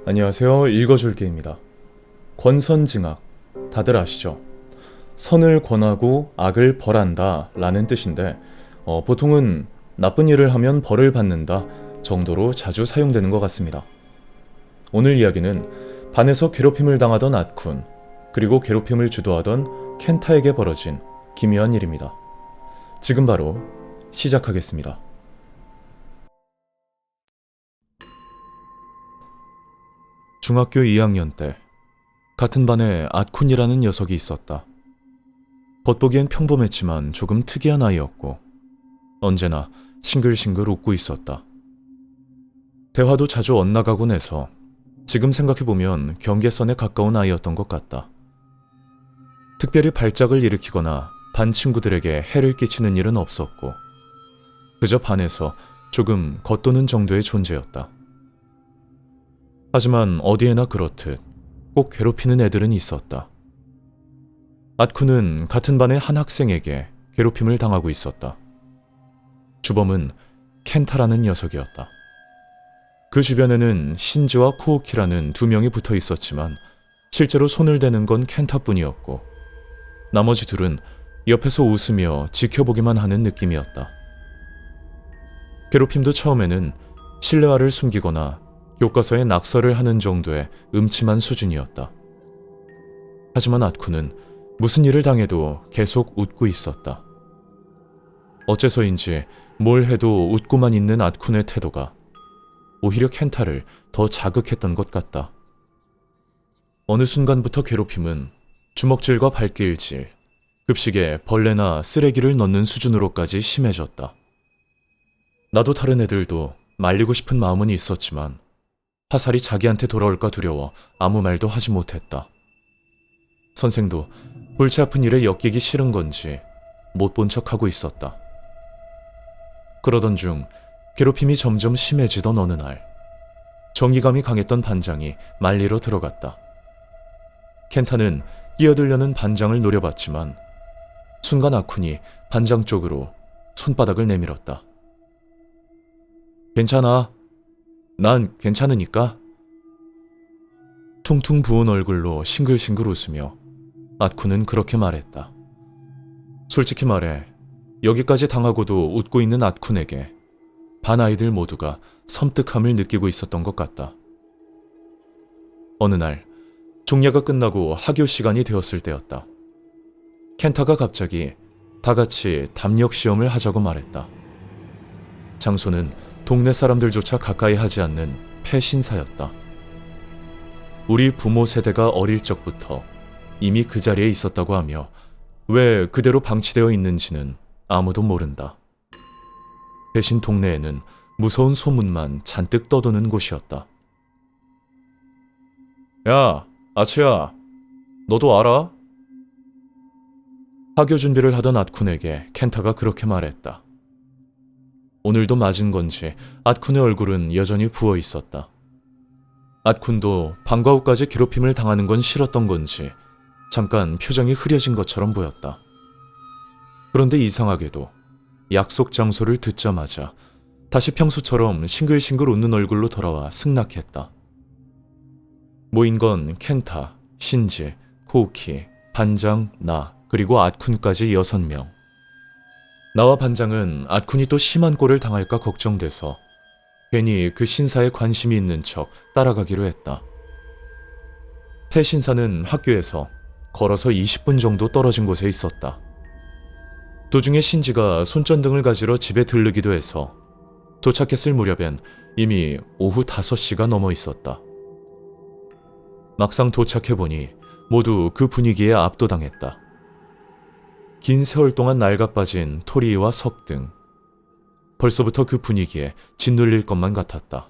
안녕하세요. 읽어줄게입니다. 권선징악, 다들 아시죠? 선을 권하고 악을 벌한다 라는 뜻인데 보통은 나쁜 일을 하면 벌을 받는다 정도로 자주 사용되는 것 같습니다. 오늘 이야기는 반에서 괴롭힘을 당하던 앗쿤, 그리고 괴롭힘을 주도하던 켄타에게 벌어진 기묘한 일입니다. 지금 바로 시작하겠습니다. 중학교 2학년 때 같은 반에 앗쿤이라는 녀석이 있었다. 겉보기엔 평범했지만 조금 특이한 아이였고 언제나 싱글싱글 웃고 있었다. 대화도 자주 엇나가곤 해서 지금 생각해보면 경계선에 가까운 아이였던 것 같다. 특별히 발작을 일으키거나 반 친구들에게 해를 끼치는 일은 없었고 그저 반에서 조금 겉도는 정도의 존재였다. 하지만 어디에나 그렇듯 꼭 괴롭히는 애들은 있었다. 앗쿤은 같은 반의 한 학생에게 괴롭힘을 당하고 있었다. 주범은 켄타라는 녀석이었다. 그 주변에는 신지와 코우키라는 두 명이 붙어 있었지만 실제로 손을 대는 건 켄타뿐이었고 나머지 둘은 옆에서 웃으며 지켜보기만 하는 느낌이었다. 괴롭힘도 처음에는 실내화를 숨기거나 교과서에 낙서를 하는 정도의 음침한 수준이었다. 하지만 앗쿤은 무슨 일을 당해도 계속 웃고 있었다. 어째서인지 뭘 해도 웃고만 있는 앗쿤의 태도가 오히려 켄타를 더 자극했던 것 같다. 어느 순간부터 괴롭힘은 주먹질과 발길질, 급식에 벌레나 쓰레기를 넣는 수준으로까지 심해졌다. 나도 다른 애들도 말리고 싶은 마음은 있었지만 화살이 자기한테 돌아올까 두려워 아무 말도 하지 못했다. 선생도 골치 아픈 일에 엮이기 싫은 건지 못 본 척하고 있었다. 그러던 중 괴롭힘이 점점 심해지던 어느 날 정의감이 강했던 반장이 말리러 들어갔다. 켄타는 끼어들려는 반장을 노려봤지만 순간 앗쿤이 반장 쪽으로 손바닥을 내밀었다. 괜찮아. 난 괜찮으니까. 퉁퉁 부은 얼굴로 싱글싱글 웃으며 앗쿤은 그렇게 말했다. 솔직히 말해 여기까지 당하고도 웃고 있는 앗쿤에게 반 아이들 모두가 섬뜩함을 느끼고 있었던 것 같다. 어느 날 종례가 끝나고 하교 시간이 되었을 때였다. 켄타가 갑자기 다 같이 담력 시험을 하자고 말했다. 장소는 동네 사람들조차 가까이 하지 않는 폐신사였다. 우리 부모 세대가 어릴 적부터 이미 그 자리에 있었다고 하며 왜 그대로 방치되어 있는지는 아무도 모른다. 대신 동네에는 무서운 소문만 잔뜩 떠도는 곳이었다. 야, 아치야, 너도 알아? 하교 준비를 하던 앗쿤에게 켄타가 그렇게 말했다. 오늘도 맞은 건지 앗쿤의 얼굴은 여전히 부어 있었다. 앗쿤도 방과 후까지 괴롭힘을 당하는 건 싫었던 건지 잠깐 표정이 흐려진 것처럼 보였다. 그런데 이상하게도 약속 장소를 듣자마자 다시 평소처럼 싱글싱글 웃는 얼굴로 돌아와 승낙했다. 모인 건 켄타, 신지, 코우키, 반장, 나, 그리고 앗쿤까지 6명. 나와 반장은 앗쿤이 또 심한 꼴을 당할까 걱정돼서 괜히 그 신사에 관심이 있는 척 따라가기로 했다. 폐신사는 학교에서 걸어서 20분 정도 떨어진 곳에 있었다. 도중에 신지가 손전등을 가지러 집에 들르기도 해서 도착했을 무렵엔 이미 오후 5시가 넘어 있었다. 막상 도착해보니 모두 그 분위기에 압도당했다. 긴 세월 동안 낡아빠진 토리와 석등. 벌써부터 그 분위기에 짓눌릴 것만 같았다.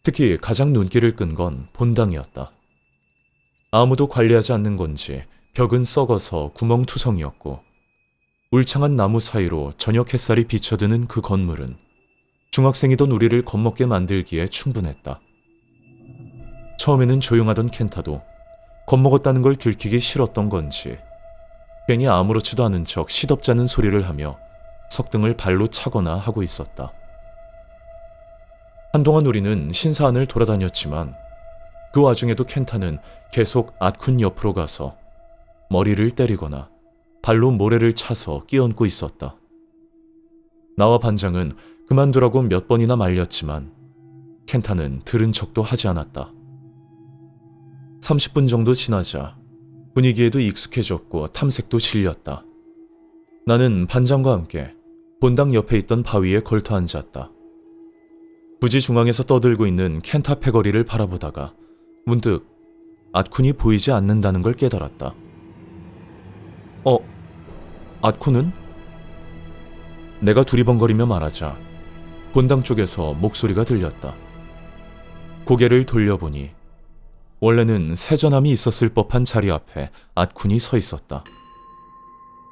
특히 가장 눈길을 끈 건 본당이었다. 아무도 관리하지 않는 건지 벽은 썩어서 구멍투성이었고 울창한 나무 사이로 저녁 햇살이 비쳐드는 그 건물은 중학생이던 우리를 겁먹게 만들기에 충분했다. 처음에는 조용하던 켄타도 겁먹었다는 걸 들키기 싫었던 건지 괜히 아무렇지도 않은 척 시덥잖은 소리를 하며 석등을 발로 차거나 하고 있었다. 한동안 우리는 신사안을 돌아다녔지만 그 와중에도 켄타는 계속 앗쿤 옆으로 가서 머리를 때리거나 발로 모래를 차서 끼얹고 있었다. 나와 반장은 그만두라고 몇 번이나 말렸지만 켄타는 들은 척도 하지 않았다. 30분 정도 지나자 분위기에도 익숙해졌고 탐색도 질렸다. 나는 반장과 함께 본당 옆에 있던 바위에 걸터 앉았다. 부지 중앙에서 떠들고 있는 켄타 패거리를 바라보다가 문득 앗쿤이 보이지 않는다는 걸 깨달았다. 앗쿤은? 내가 두리번거리며 말하자 본당 쪽에서 목소리가 들렸다. 고개를 돌려보니 원래는 세전함이 있었을 법한 자리 앞에 앗쿤이 서 있었다.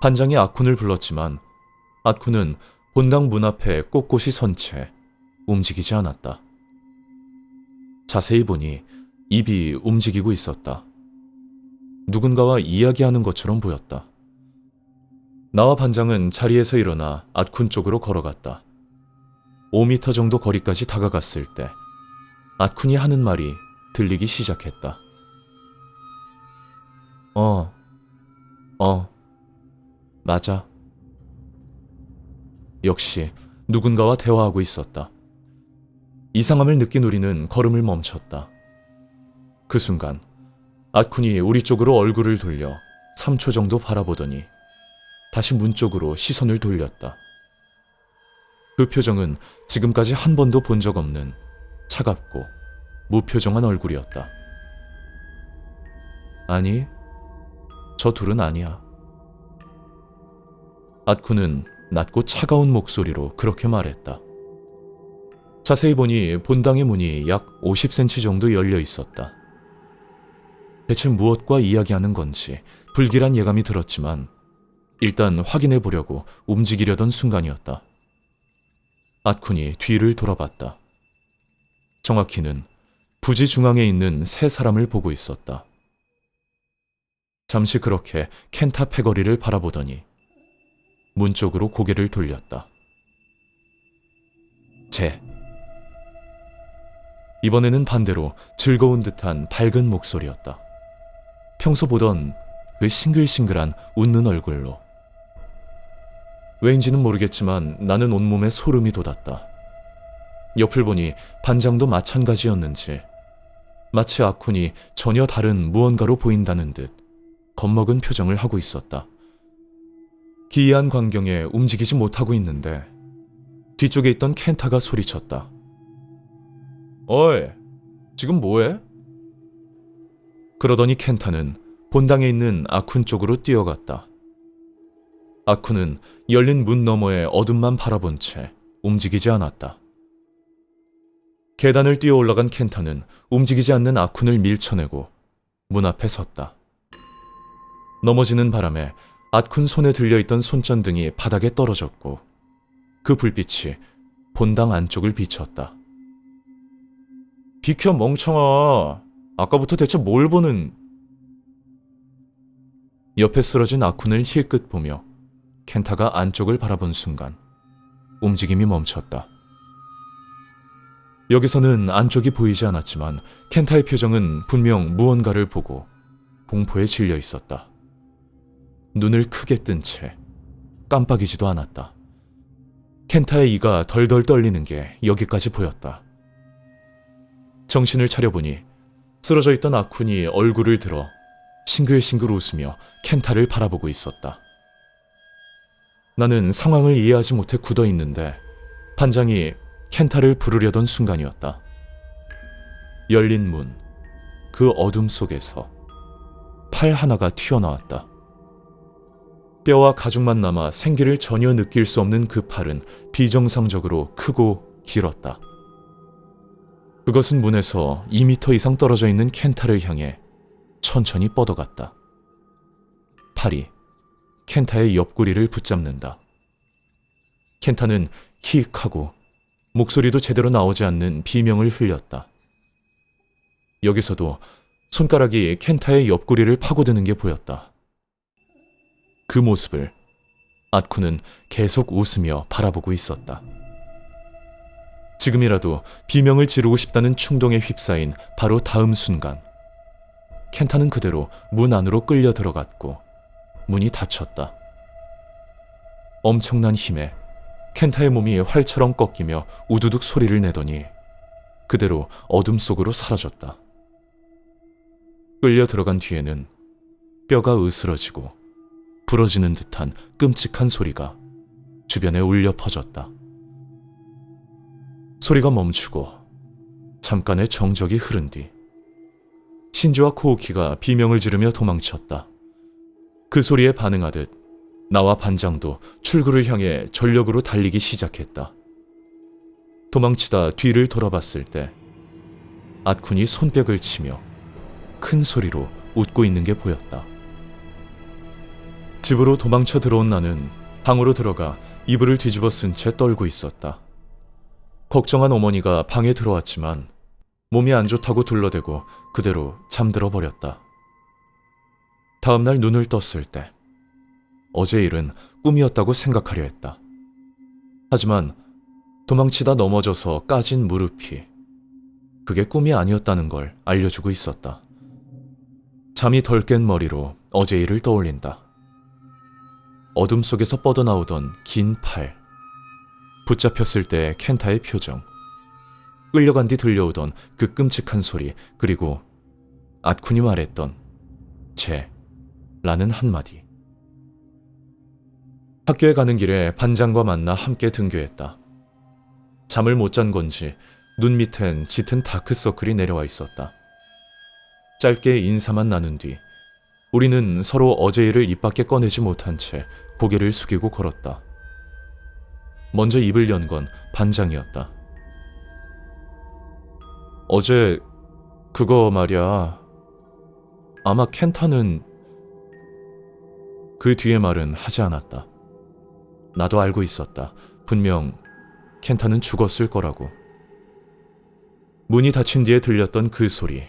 반장이 앗쿤을 불렀지만 앗쿤은 본당 문 앞에 꼿꼿이 선 채 움직이지 않았다. 자세히 보니 입이 움직이고 있었다. 누군가와 이야기하는 것처럼 보였다. 나와 반장은 자리에서 일어나 앗쿤 쪽으로 걸어갔다. 5미터 정도 거리까지 다가갔을 때 앗쿤이 하는 말이 들리기 시작했다. 맞아. 역시 누군가와 대화하고 있었다. 이상함을 느낀 우리는 걸음을 멈췄다. 그 순간 앗쿤이 우리 쪽으로 얼굴을 돌려 3초 정도 바라보더니 다시 문 쪽으로 시선을 돌렸다. 그 표정은 지금까지 한 번도 본 적 없는 차갑고 무표정한 얼굴이었다. 아니, 저 둘은 아니야. 앗쿤은 낮고 차가운 목소리로 그렇게 말했다. 자세히 보니 본당의 문이 약 50cm 정도 열려 있었다. 대체 무엇과 이야기하는 건지 불길한 예감이 들었지만 일단 확인해 보려고 움직이려던 순간이었다. 앗쿤이 뒤를 돌아봤다. 정확히는 부지 중앙에 있는 세 사람을 보고 있었다. 잠시 그렇게 켄타 패거리를 바라보더니 문 쪽으로 고개를 돌렸다. 이번에는 반대로 즐거운 듯한 밝은 목소리였다. 평소 보던 그 싱글싱글한 웃는 얼굴로. 왜인지는 모르겠지만 나는 온몸에 소름이 돋았다. 옆을 보니 반장도 마찬가지였는지 마치 앗쿤이 전혀 다른 무언가로 보인다는 듯 겁먹은 표정을 하고 있었다. 기이한 광경에 움직이지 못하고 있는데 뒤쪽에 있던 켄타가 소리쳤다. 어이, 지금 뭐해? 그러더니 켄타는 본당에 있는 앗쿤 쪽으로 뛰어갔다. 앗쿤은 열린 문 너머의 어둠만 바라본 채 움직이지 않았다. 계단을 뛰어 올라간 켄타는 움직이지 않는 앗쿤을 밀쳐내고 문 앞에 섰다. 넘어지는 바람에 앗쿤 손에 들려있던 손전등이 바닥에 떨어졌고 그 불빛이 본당 안쪽을 비쳤다. 비켜 멍청아. 아까부터 대체 뭘 보는... 옆에 쓰러진 앗쿤을 힐끗 보며 켄타가 안쪽을 바라본 순간 움직임이 멈췄다. 여기서는 안쪽이 보이지 않았지만 켄타의 표정은 분명 무언가를 보고 공포에 질려 있었다. 눈을 크게 뜬 채 깜빡이지도 않았다. 켄타의 이가 덜덜 떨리는 게 여기까지 보였다. 정신을 차려보니 쓰러져 있던 앗쿤이 얼굴을 들어 싱글싱글 웃으며 켄타를 바라보고 있었다. 나는 상황을 이해하지 못해 굳어 있는데 반장이 켄타를 부르려던 순간이었다. 열린 문, 그 어둠 속에서 팔 하나가 튀어나왔다. 뼈와 가죽만 남아 생기를 전혀 느낄 수 없는 그 팔은 비정상적으로 크고 길었다. 그것은 문에서 2미터 이상 떨어져 있는 켄타를 향해 천천히 뻗어갔다. 팔이 켄타의 옆구리를 붙잡는다. 켄타는 킥하고 목소리도 제대로 나오지 않는 비명을 흘렸다. 여기서도 손가락이 켄타의 옆구리를 파고드는 게 보였다. 그 모습을 앗쿤은 계속 웃으며 바라보고 있었다. 지금이라도 비명을 지르고 싶다는 충동에 휩싸인 바로 다음 순간 켄타는 그대로 문 안으로 끌려 들어갔고 문이 닫혔다. 엄청난 힘에 켄타의 몸이 활처럼 꺾이며 우두둑 소리를 내더니 그대로 어둠 속으로 사라졌다. 끌려 들어간 뒤에는 뼈가 으스러지고 부러지는 듯한 끔찍한 소리가 주변에 울려 퍼졌다. 소리가 멈추고 잠깐의 정적이 흐른 뒤 신지와 코우키가 비명을 지르며 도망쳤다. 그 소리에 반응하듯 나와 반장도 출구를 향해 전력으로 달리기 시작했다. 도망치다 뒤를 돌아봤을 때 앗쿤이 손뼉을 치며 큰 소리로 웃고 있는 게 보였다. 집으로 도망쳐 들어온 나는 방으로 들어가 이불을 뒤집어 쓴 채 떨고 있었다. 걱정한 어머니가 방에 들어왔지만 몸이 안 좋다고 둘러대고 그대로 잠들어 버렸다. 다음날 눈을 떴을 때 어제 일은 꿈이었다고 생각하려 했다. 하지만 도망치다 넘어져서 까진 무릎이 그게 꿈이 아니었다는 걸 알려주고 있었다. 잠이 덜 깬 머리로 어제 일을 떠올린다. 어둠 속에서 뻗어나오던 긴 팔, 붙잡혔을 때 켄타의 표정, 끌려간 뒤 들려오던 그 끔찍한 소리, 그리고 앗쿤이 말했던 쟤라는 한마디. 학교에 가는 길에 반장과 만나 함께 등교했다. 잠을 못 잔 건지 눈 밑엔 짙은 다크서클이 내려와 있었다. 짧게 인사만 나눈 뒤 우리는 서로 어제 일을 입 밖에 꺼내지 못한 채 고개를 숙이고 걸었다. 먼저 입을 연 건 반장이었다. 어제 그거 말이야. 아마 켄타는... 그 뒤의 말은 하지 않았다. 나도 알고 있었다. 분명 켄타는 죽었을 거라고. 문이 닫힌 뒤에 들렸던 그 소리.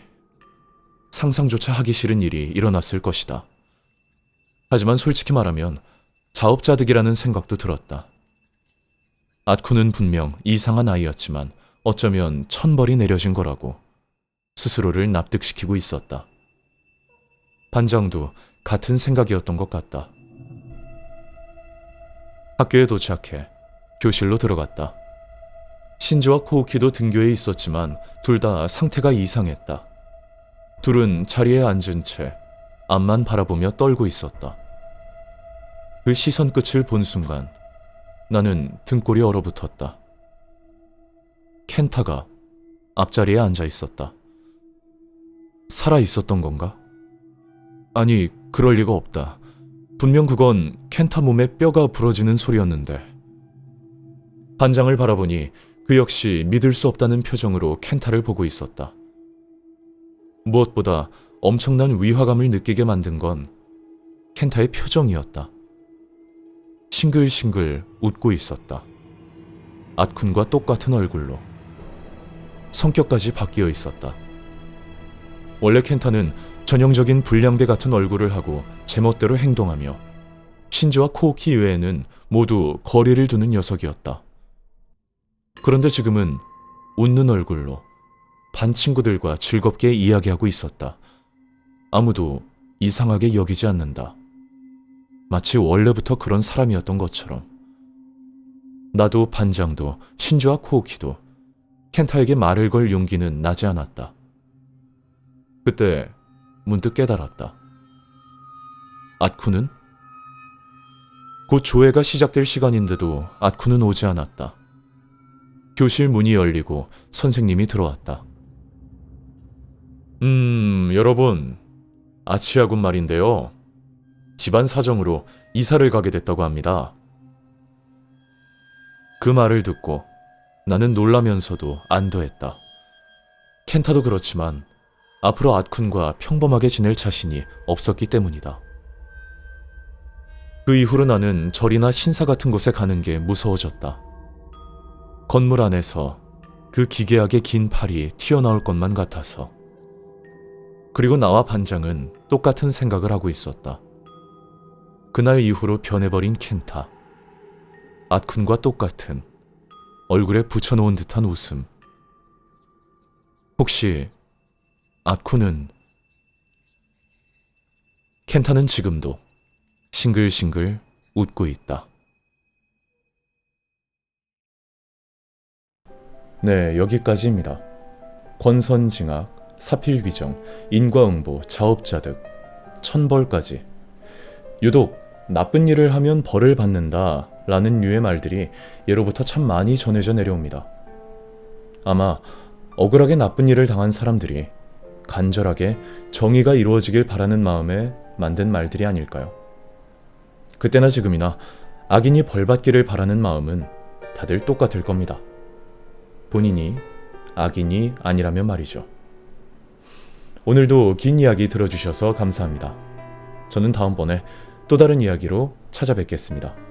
상상조차 하기 싫은 일이 일어났을 것이다. 하지만 솔직히 말하면 자업자득이라는 생각도 들었다. 앗쿤은 분명 이상한 아이였지만 어쩌면 천벌이 내려진 거라고 스스로를 납득시키고 있었다. 반장도 같은 생각이었던 것 같다. 학교에 도착해 교실로 들어갔다. 신지와 코우키도 등교에 있었지만 둘 다 상태가 이상했다. 둘은 자리에 앉은 채 앞만 바라보며 떨고 있었다. 그 시선 끝을 본 순간 나는 등골이 얼어붙었다. 켄타가 앞자리에 앉아 있었다. 살아 있었던 건가? 아니, 그럴 리가 없다. 분명 그건 켄타 몸에 뼈가 부러지는 소리였는데. 반장을 바라보니 그 역시 믿을 수 없다는 표정으로 켄타를 보고 있었다. 무엇보다 엄청난 위화감을 느끼게 만든 건 켄타의 표정이었다. 싱글싱글 웃고 있었다. 앗쿤과 똑같은 얼굴로. 성격까지 바뀌어 있었다. 원래 켄타는 전형적인 불량배 같은 얼굴을 하고 제멋대로 행동하며 신지와 코우키 외에는 모두 거리를 두는 녀석이었다. 그런데 지금은 웃는 얼굴로 반 친구들과 즐겁게 이야기하고 있었다. 아무도 이상하게 여기지 않는다. 마치 원래부터 그런 사람이었던 것처럼. 나도 반장도 신지와 코우키도 켄타에게 말을 걸 용기는 나지 않았다. 그때 문득 깨달았다. 앗쿤은? 곧 조회가 시작될 시간인데도 앗쿤은 오지 않았다. 교실 문이 열리고 선생님이 들어왔다. 여러분, 아치야군 말인데요. 집안 사정으로 이사를 가게 됐다고 합니다. 그 말을 듣고 나는 놀라면서도 안도했다. 켄타도 그렇지만 앞으로 앗쿤과 평범하게 지낼 자신이 없었기 때문이다. 그 이후로 나는 절이나 신사 같은 곳에 가는 게 무서워졌다. 건물 안에서 그 기괴하게 긴 팔이 튀어나올 것만 같아서. 그리고 나와 반장은 똑같은 생각을 하고 있었다. 그날 이후로 변해버린 켄타. 앗쿤과 똑같은 얼굴에 붙여놓은 듯한 웃음. 혹시 아쿠는... 켄타는 지금도 싱글싱글 웃고 있다. 네, 여기까지입니다. 권선징악, 사필귀정, 인과응보, 자업자득, 천벌까지. 유독 나쁜 일을 하면 벌을 받는다 라는 류의 말들이 예로부터 참 많이 전해져 내려옵니다. 아마 억울하게 나쁜 일을 당한 사람들이 간절하게 정의가 이루어지길 바라는 마음에 만든 말들이 아닐까요? 그때나 지금이나 악인이 벌받기를 바라는 마음은 다들 똑같을 겁니다. 본인이 악인이 아니라면 말이죠. 오늘도 긴 이야기 들어주셔서 감사합니다. 저는 다음번에 또 다른 이야기로 찾아뵙겠습니다.